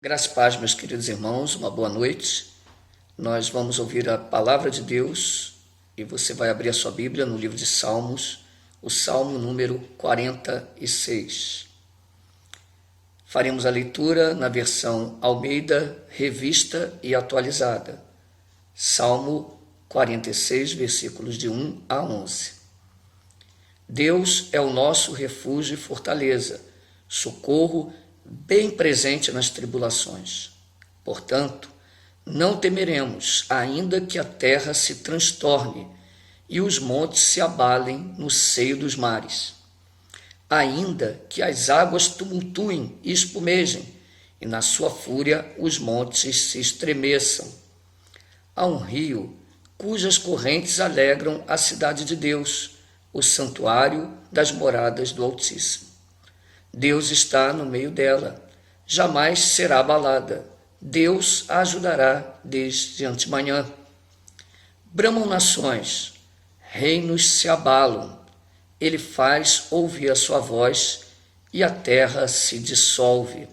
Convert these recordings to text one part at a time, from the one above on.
Graças e paz, meus queridos irmãos, uma boa noite. Nós vamos ouvir a palavra de Deus e você vai abrir a sua Bíblia no livro de Salmos, o Salmo número 46. Faremos a leitura na versão Almeida, revista e atualizada. Salmo 46, versículos de 1 a 11. Deus é o nosso refúgio e fortaleza, socorro bem presente nas tribulações. Portanto, não temeremos, ainda que a terra se transtorne e os montes se abalem no seio dos mares. Ainda que as águas tumultuem e espumejem, e na sua fúria os montes se estremeçam. Há um rio cujas correntes alegram a cidade de Deus, o santuário das moradas do Altíssimo. Deus está no meio dela, jamais será abalada. Deus a ajudará desde antemanhã. Bramam nações, reinos se abalam. Ele faz ouvir a sua voz e a terra se dissolve.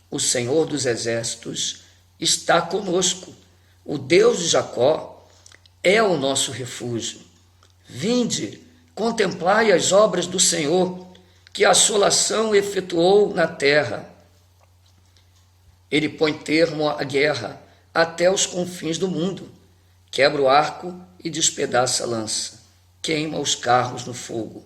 O Senhor dos exércitos está conosco. O Deus de Jacó é o nosso refúgio. Vinde, contemplai as obras do Senhor, que a assolação efetuou na terra. Ele põe termo à guerra até os confins do mundo, quebra o arco e despedaça a lança, queima os carros no fogo.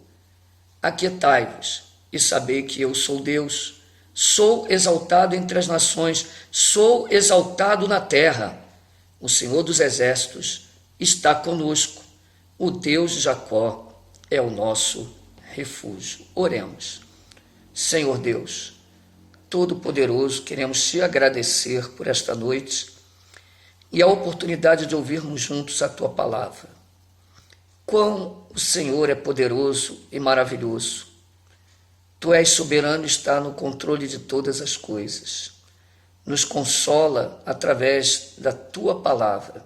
Aquietai-vos e sabei que eu sou Deus, sou exaltado entre as nações, sou exaltado na terra. O Senhor dos exércitos está conosco, o Deus de Jacó é o nosso refúgio. Oremos. Senhor Deus, Todo-Poderoso, queremos te agradecer por esta noite e a oportunidade de ouvirmos juntos a tua palavra. Quão o Senhor é poderoso e maravilhoso. Tu és soberano e está no controle de todas as coisas. Nos consola através da tua palavra.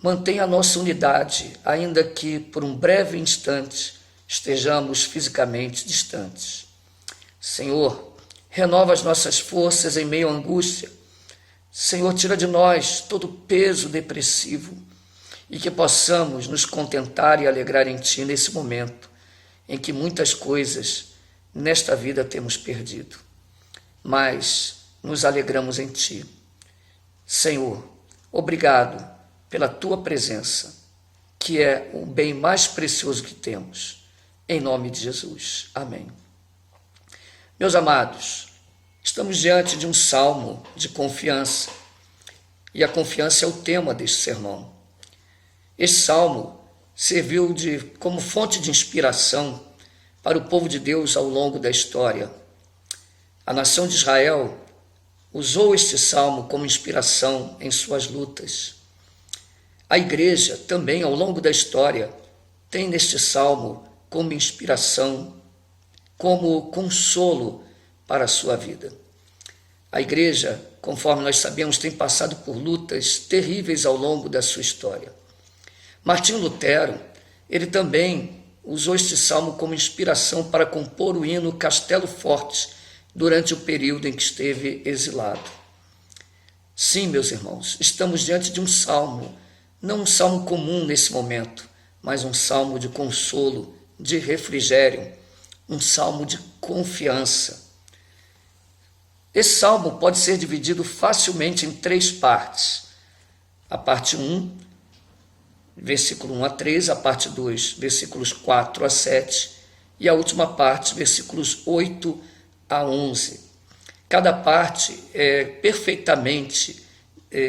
Mantém a nossa unidade, ainda que por um breve instante estejamos fisicamente distantes. Senhor, renova as nossas forças em meio à angústia. Senhor, tira de nós todo o peso depressivo e que possamos nos contentar e alegrar em Ti nesse momento em que muitas coisas nesta vida temos perdido. Mas nos alegramos em Ti. Senhor, obrigado pela Tua presença, que é o bem mais precioso que temos. Em nome de Jesus. Amém. Meus amados, estamos diante de um salmo de confiança. E a confiança é o tema deste sermão. Este salmo serviu como fonte de inspiração para o povo de Deus ao longo da história. A nação de Israel usou este salmo como inspiração em suas lutas. A igreja também, ao longo da história, tem neste salmo como inspiração, como consolo para a sua vida. A igreja, conforme nós sabemos, tem passado por lutas terríveis ao longo da sua história. Martinho Lutero, ele também usou este salmo como inspiração para compor o hino Castelo Forte durante o período em que esteve exilado. Sim, meus irmãos, estamos diante de um salmo, não um salmo comum nesse momento, mas um salmo de consolo, de refrigério, um salmo de confiança. Esse salmo pode ser dividido facilmente em 3 partes. A parte 1, versículo 1 a 3, a parte 2, versículos 4 a 7, e a última parte, versículos 8 a 11. Cada parte é perfeitamente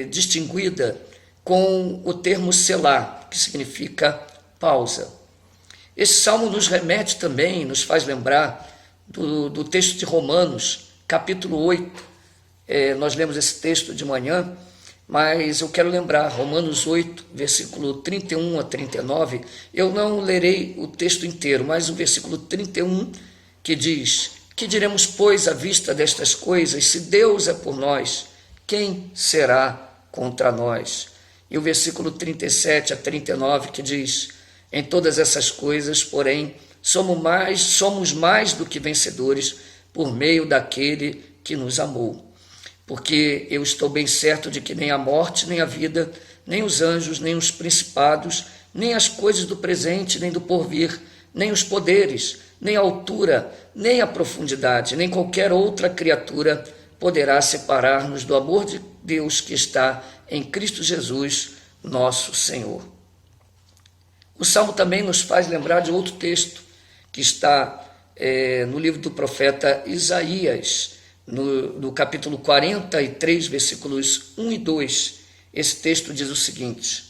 distinguida com o termo selá, que significa pausa. Esse salmo nos remete também, nos faz lembrar do texto de Romanos, capítulo 8. Nós lemos esse texto de manhã, mas eu quero lembrar, Romanos 8, versículo 31 a 39. Eu não lerei o texto inteiro, mas o versículo 31, que diz: Que diremos, pois, à vista destas coisas? Se Deus é por nós, quem será contra nós? E o versículo 37 a 39, que diz: Em todas essas coisas, porém, somos mais do que vencedores por meio daquele que nos amou. porque eu estou bem certo de que nem a morte, nem a vida, nem os anjos, nem os principados, nem as coisas do presente, nem do porvir, nem os poderes, nem a altura, nem a profundidade, nem qualquer outra criatura poderá separar-nos do amor de Deus que está em Cristo Jesus, nosso Senhor. O Salmo também nos faz lembrar de outro texto que está no livro do profeta Isaías, no capítulo 43, versículos 1 e 2. Esse texto diz o seguinte: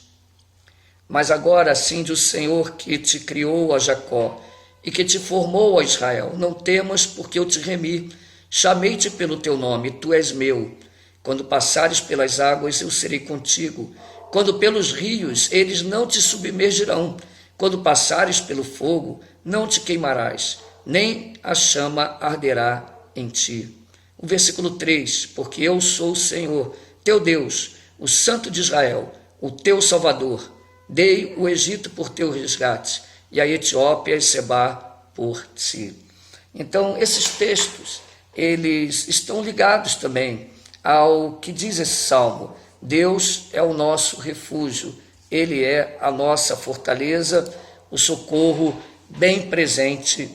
Mas agora, assim diz o Senhor que te criou, a Jacó, e que te formou, a Israel, não temas, porque eu te remi, chamei-te pelo teu nome, tu és meu. Quando passares pelas águas, eu serei contigo. Quando pelos rios, eles não te submergirão. Quando passares pelo fogo, não te queimarás, nem a chama arderá em ti. O versículo 3, porque eu sou o Senhor, teu Deus, o Santo de Israel, o teu Salvador. Dei o Egito por teu resgate, e a Etiópia e Sebá por ti. Então, esses textos, eles estão ligados também ao que diz esse salmo. Deus é o nosso refúgio, Ele é a nossa fortaleza, o socorro bem presente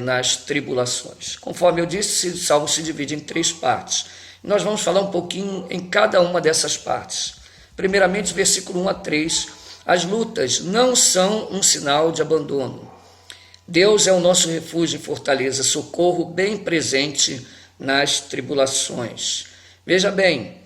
nas tribulações. Conforme eu disse, o salmo se divide em 3 partes. Nós vamos falar um pouquinho em cada uma dessas partes. Primeiramente, versículo 1 a 3, as lutas não são um sinal de abandono. Deus é o nosso refúgio e fortaleza, socorro bem presente nas tribulações. Veja bem,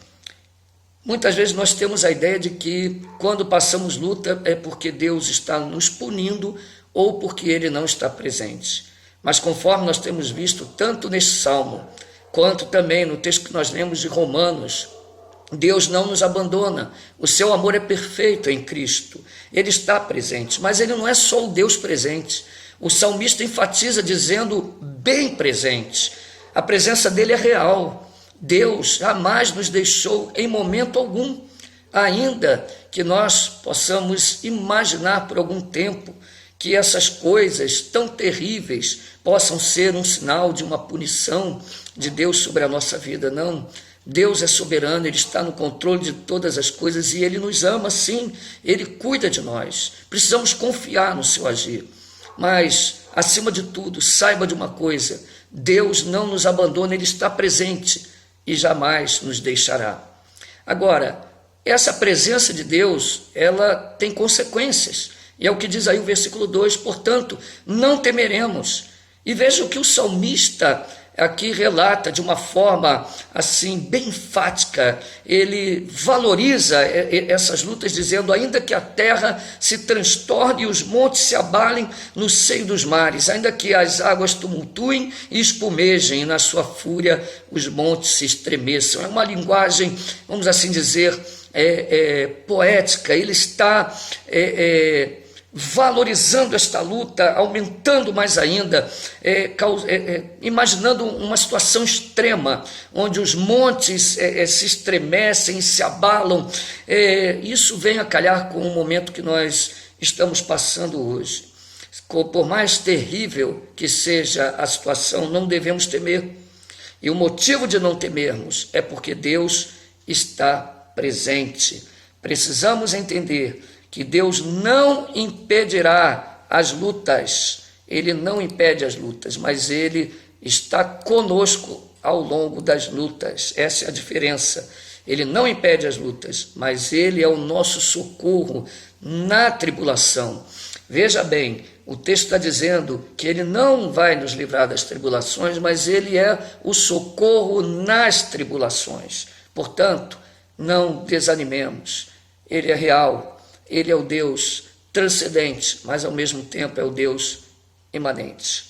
muitas vezes nós temos a ideia de que quando passamos luta é porque Deus está nos punindo ou porque Ele não está presente. Mas conforme nós temos visto tanto neste salmo, quanto também no texto que nós lemos de Romanos, Deus não nos abandona, o seu amor é perfeito em Cristo, Ele está presente, mas Ele não é só o Deus presente. O salmista enfatiza dizendo bem presente, a presença dele é real. Deus jamais nos deixou em momento algum, ainda que nós possamos imaginar por algum tempo que essas coisas tão terríveis possam ser um sinal de uma punição de Deus sobre a nossa vida. Não, Deus é soberano, Ele está no controle de todas as coisas e Ele nos ama sim, Ele cuida de nós. Precisamos confiar no seu agir. Mas, acima de tudo, saiba de uma coisa: Deus não nos abandona, Ele está presente e jamais nos deixará. Agora, essa presença de Deus, ela tem consequências. E é o que diz aí o versículo 2, portanto, não temeremos. E veja o que o salmista aqui relata de uma forma assim bem enfática. Ele valoriza essas lutas dizendo: ainda que a terra se transtorne e os montes se abalem no seio dos mares, ainda que as águas tumultuem e espumejem, e na sua fúria os montes se estremeçam. É uma linguagem, vamos assim dizer, poética. Ele está valorizando esta luta, aumentando mais ainda, imaginando uma situação extrema, onde os montes se estremecem e se abalam. Isso vem a calhar com o momento que nós estamos passando hoje. Por mais terrível que seja a situação, não devemos temer. E o motivo de não temermos é porque Deus está presente. Precisamos entender que Deus não impedirá as lutas, Ele não impede as lutas, mas Ele está conosco ao longo das lutas. Essa é a diferença. Ele não impede as lutas, mas Ele é o nosso socorro na tribulação. Veja bem, o texto está dizendo que Ele não vai nos livrar das tribulações, mas Ele é o socorro nas tribulações. Portanto, não desanimemos. Ele é real. Ele é o Deus transcendente, mas ao mesmo tempo é o Deus imanente.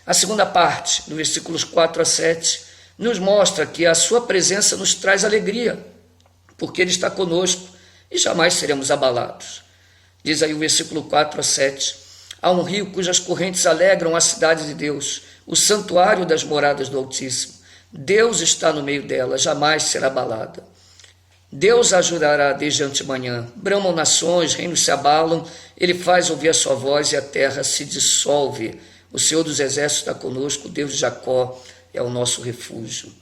A segunda parte, do versículos 4 a 7, nos mostra que a sua presença nos traz alegria, porque Ele está conosco e jamais seremos abalados. Diz aí o versículo 4 a 7, há um rio cujas correntes alegram a cidade de Deus, o santuário das moradas do Altíssimo. Deus está no meio dela, jamais será abalada. Deus ajudará desde antemanhã. Bramam nações, reinos se abalam, Ele faz ouvir a sua voz e a terra se dissolve. O Senhor dos exércitos está conosco, o Deus de Jacó é o nosso refúgio.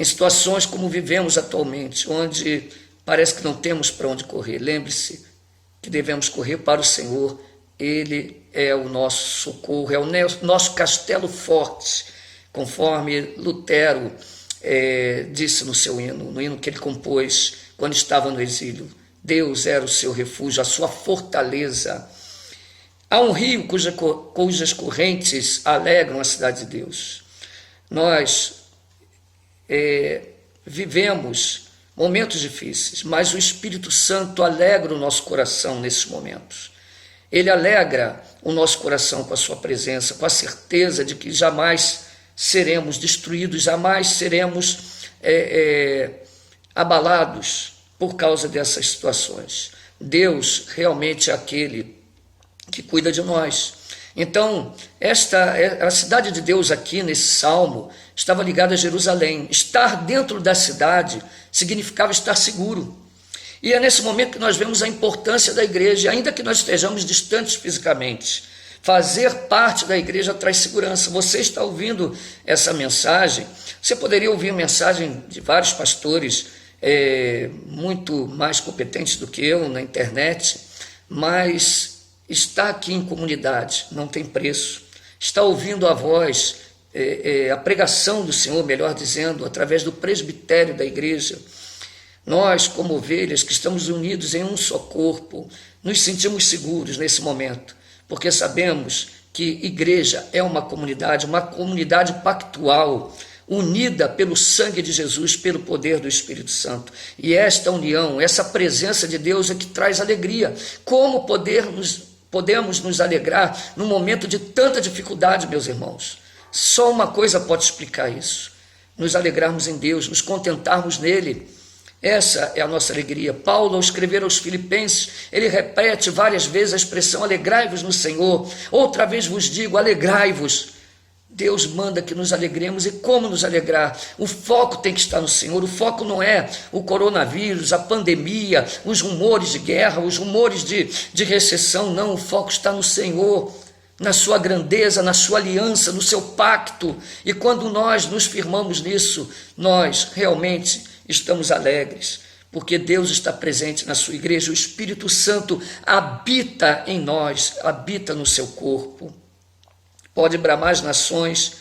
em situações como vivemos atualmente, onde parece que não temos para onde correr. Lembre-se que devemos correr para o Senhor. Ele é o nosso socorro, é o nosso castelo forte, conforme Lutero disse no seu hino, no hino que ele compôs quando estava no exílio. Deus era o seu refúgio, a sua fortaleza. Há um rio cujas correntes alegram a cidade de Deus. Nós vivemos momentos difíceis, mas o Espírito Santo alegra o nosso coração nesses momentos. Ele alegra o nosso coração com a sua presença, com a certeza de que jamais seremos destruídos, jamais seremos abalados por causa dessas situações. Deus realmente é aquele que cuida de nós. Então, a cidade de Deus aqui nesse salmo estava ligada a Jerusalém. Estar dentro da cidade significava estar seguro. E é nesse momento que nós vemos a importância da igreja, ainda que nós estejamos distantes fisicamente. Fazer parte da igreja traz segurança. Você está ouvindo essa mensagem, você poderia ouvir a mensagem de vários pastores muito mais competentes do que eu na internet, mas estar aqui em comunidade não tem preço. Está ouvindo a voz, a pregação do Senhor, melhor dizendo, através do presbitério da igreja. Nós, como ovelhas que estamos unidos em um só corpo, nos sentimos seguros nesse momento, porque sabemos que igreja é uma comunidade pactual, unida pelo sangue de Jesus, pelo poder do Espírito Santo. E esta união, essa presença de Deus é que traz alegria. Como podemos nos alegrar num momento de tanta dificuldade, meus irmãos? Só uma coisa pode explicar isso: nos alegrarmos em Deus, nos contentarmos nele. Essa é a nossa alegria. Paulo, ao escrever aos Filipenses, ele repete várias vezes a expressão alegrai-vos no Senhor. Outra vez vos digo, alegrai-vos. Deus manda que nos alegremos. E como nos alegrar? O foco tem que estar no Senhor. O foco não é o coronavírus, a pandemia, os rumores de guerra, os rumores de recessão. Não, o foco está no Senhor, na sua grandeza, na sua aliança, no seu pacto. E quando nós nos firmamos nisso, nós realmente estamos alegres, porque Deus está presente na sua igreja. O Espírito Santo habita em nós, habita no seu corpo. Pode bramar as nações,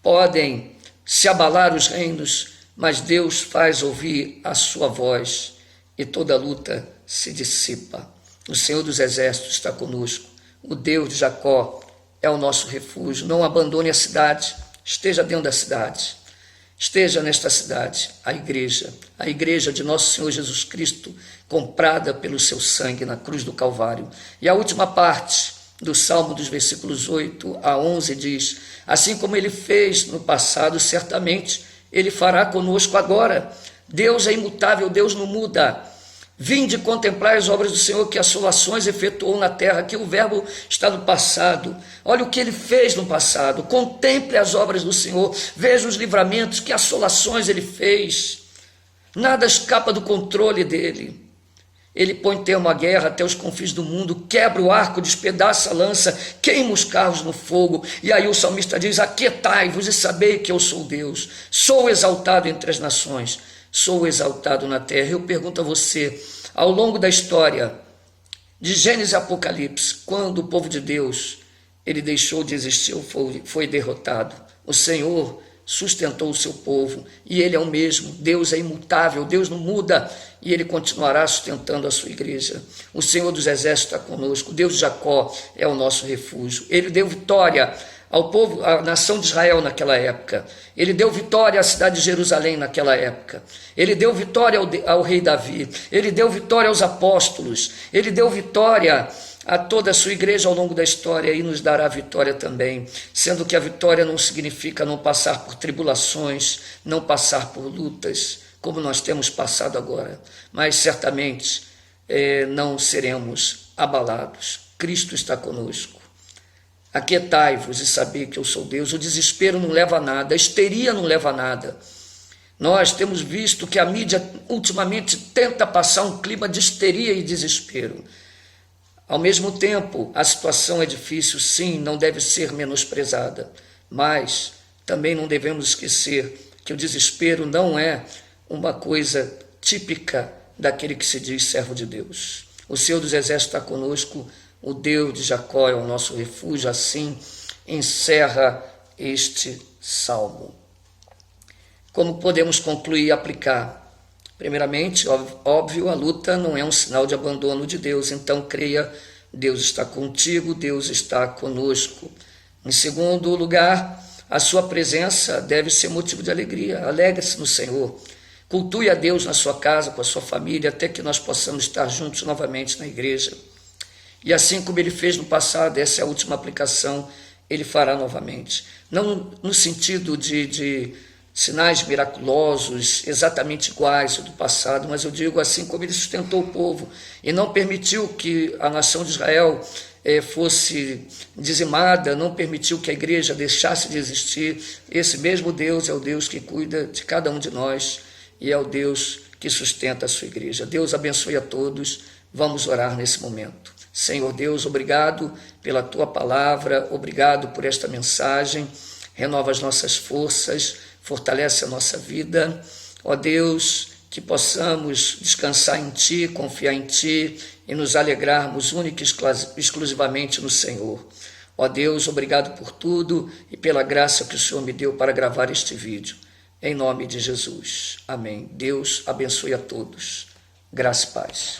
podem se abalar os reinos, mas Deus faz ouvir a sua voz e toda luta se dissipa. O Senhor dos Exércitos está conosco, o Deus de Jacó é o nosso refúgio. Não abandone a cidade, esteja dentro da cidade. Esteja nesta cidade a igreja de nosso Senhor Jesus Cristo, comprada pelo seu sangue na cruz do Calvário. E a última parte do Salmo, dos versículos 8 a 11, diz: assim como ele fez no passado, certamente ele fará conosco agora. Deus é imutável, Deus não muda. Vinde contemplar as obras do Senhor, que assolações efetuou na terra. Aqui o verbo está no passado. Olha o que ele fez no passado. Contemple as obras do Senhor. Veja os livramentos, que assolações ele fez. Nada escapa do controle dele. Ele põe termo à guerra até os confins do mundo, quebra o arco, despedaça a lança, queima os carros no fogo. E aí o salmista diz: aquietai-vos e sabei que eu sou Deus. Sou exaltado entre as nações, sou exaltado na terra. Eu pergunto a você, ao longo da história, de Gênesis a Apocalipse, quando o povo de Deus ele deixou de existir, foi derrotado, o Senhor sustentou o seu povo, e ele é o mesmo. Deus é imutável, Deus não muda, e ele continuará sustentando a sua igreja. O Senhor dos Exércitos está conosco, Deus de Jacó é o nosso refúgio. Ele deu vitória ao povo, à nação de Israel naquela época. Ele deu vitória à cidade de Jerusalém naquela época. Ele deu vitória ao rei Davi. Ele deu vitória aos apóstolos. Ele deu vitória a toda a sua igreja ao longo da história, e nos dará vitória também, sendo que a vitória não significa não passar por tribulações, não passar por lutas, como nós temos passado agora, mas certamente não seremos abalados. Cristo está conosco. Aquietai-vos e sabei que eu sou Deus. O desespero não leva a nada, a histeria não leva a nada. Nós temos visto que a mídia ultimamente tenta passar um clima de histeria e desespero. Ao mesmo tempo, a situação é difícil, sim, não deve ser menosprezada, mas também não devemos esquecer que o desespero não é uma coisa típica daquele que se diz servo de Deus. O Senhor dos Exércitos está conosco, o Deus de Jacó é o nosso refúgio. Assim encerra este salmo. Como podemos concluir e aplicar? Primeiramente, óbvio, a luta não é um sinal de abandono de Deus, então creia, Deus está contigo, Deus está conosco. Em segundo lugar, a sua presença deve ser motivo de alegria. Alegre-se no Senhor. Cultue a Deus na sua casa, com a sua família, até que nós possamos estar juntos novamente na igreja. E assim como ele fez no passado, essa é a última aplicação, ele fará novamente. Não no sentido de sinais miraculosos exatamente iguais ao do passado, mas eu digo assim como ele sustentou o povo e não permitiu que a nação de Israel fosse dizimada, não permitiu que a igreja deixasse de existir. Esse mesmo Deus é o Deus que cuida de cada um de nós e é o Deus que sustenta a sua igreja. Deus abençoe a todos. Vamos orar nesse momento. Senhor Deus, obrigado pela tua palavra, obrigado por esta mensagem, renova as nossas forças, fortalece a nossa vida. Ó Deus, que possamos descansar em Ti, confiar em Ti e nos alegrarmos única e exclusivamente no Senhor. Ó Deus, obrigado por tudo e pela graça que o Senhor me deu para gravar este vídeo. Em nome de Jesus. Amém. Deus abençoe a todos. Graça e paz.